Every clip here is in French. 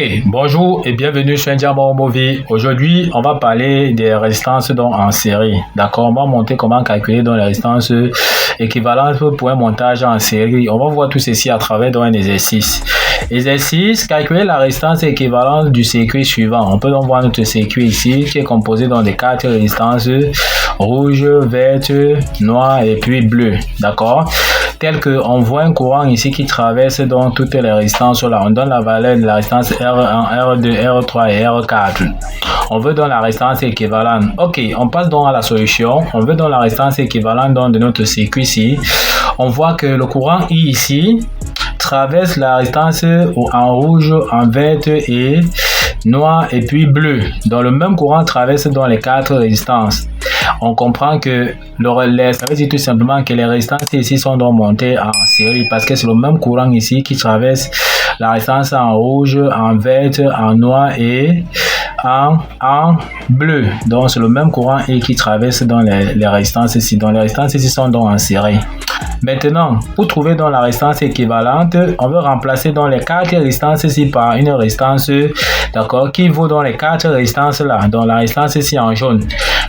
Ok, bonjour et bienvenue sur Indiamor Movie. Aujourd'hui, on va parler des résistances en série. D'accord, on va montrer comment calculer les résistances équivalentes pour un montage en série. On va voir tout ceci à travers un exercice. Exercice, calculer la résistance équivalente du circuit suivant. On peut donc voir notre circuit ici qui est composé des 4 résistances rouge, verte, noire et puis bleu. D'accord, tel que on voit un courant ici qui traverse donc toutes les résistances là. On donne la valeur de la résistance R1, R2, R3 et R4. On veut donc la résistance équivalente. Ok, on passe donc à la solution. On veut donc la résistance équivalente donc de notre circuit ici. On voit que le courant I ici traverse la résistance en rouge, en verte et noir et puis bleu. Donc le même courant traverse dans les 4 résistances. On comprend que ça veut dire tout simplement que les résistances ici sont donc montées en série parce que c'est le même courant ici qui traverse la résistance en rouge, en verte, en noir et en bleu. Donc c'est le même courant et qui traverse dans les résistances ici. Donc les résistances ici sont donc en série. Maintenant, pour trouver donc la résistance équivalente, on veut remplacer donc les 4 résistances ici par une résistance, d'accord, qui vaut dans les 4 résistances là, donc la résistance ici en jaune.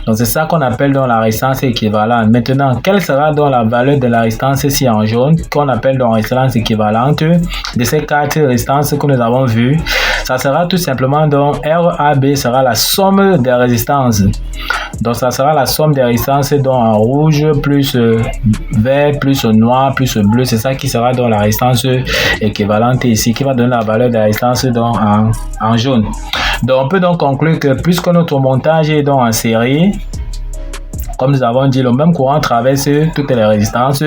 Donc c'est ça qu'on appelle donc la résistance équivalente. Maintenant, quelle sera donc la valeur de la résistance ici en jaune, qu'on appelle donc résistance équivalente de ces 4 résistances que nous avons vues? Ça sera tout simplement donc RAB sera la somme des résistances. Donc ça sera la somme des résistances donc en rouge plus vert plus noir plus bleu. C'est ça qui sera donc la résistance équivalente ici, qui va donner la valeur de la résistance donc en jaune. Donc on peut donc conclure que puisque notre montage est donc en série, comme nous avons dit, le même courant traverse toutes les résistances.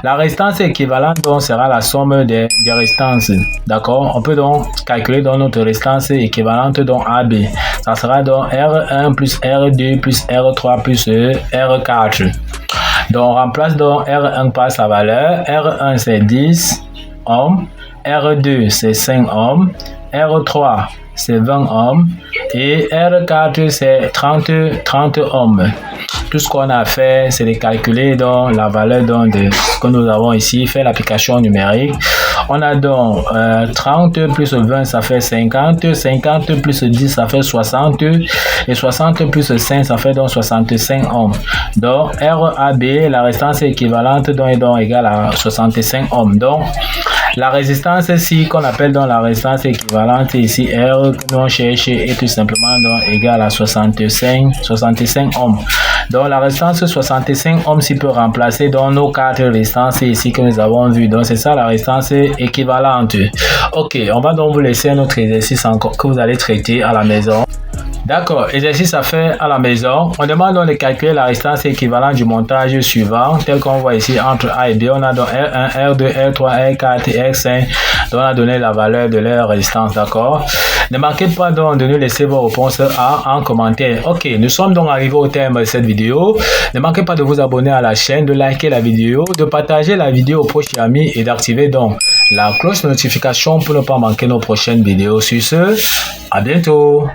La résistance équivalente donc sera la somme des résistances. D'accord, on peut donc calculer donc notre résistance équivalente donc AB. Ça sera donc R1 plus R2 plus R3 plus R4. Donc on remplace donc R1 par sa valeur. R1 c'est 10 ohms, R2 c'est 5 ohms, R3 c'est 20 ohms et R4 c'est 30 ohms. Tout ce qu'on a fait, c'est de calculer donc la valeur donc de ce que nous avons ici, faire l'application numérique. On a donc 30 plus 20, ça fait 50, 50 plus 10, ça fait 60, et 60 plus 5, ça fait donc 65 ohms. Donc RAB, la résistance équivalente donc est donc égale à 65 ohms. Donc la résistance ici, qu'on appelle donc la résistance équivalente ici, R que l'on cherche, est tout simplement donc égale à 65 ohms. Donc la résistance 65 ohms peut remplacer dans nos 4 résistances ici que nous avons vu. Donc c'est ça la résistance équivalente. Ok, on va donc vous laisser un autre exercice encore que vous allez traiter à la maison. D'accord, exercice à faire à la maison. On demande donc de calculer la résistance équivalente du montage suivant, tel qu'on voit ici entre A et B. On a donc R1, R2, R3, R4 et R5. Donc on a donné la valeur de leur résistance, d'accord. Ne manquez pas donc de nous laisser vos réponses en commentaire. Ok, nous sommes donc arrivés au terme de cette vidéo. Ne manquez pas de vous abonner à la chaîne, de liker la vidéo, de partager la vidéo aux proches amis et d'activer donc la cloche de notification pour ne pas manquer nos prochaines vidéos. Sur ce, à bientôt.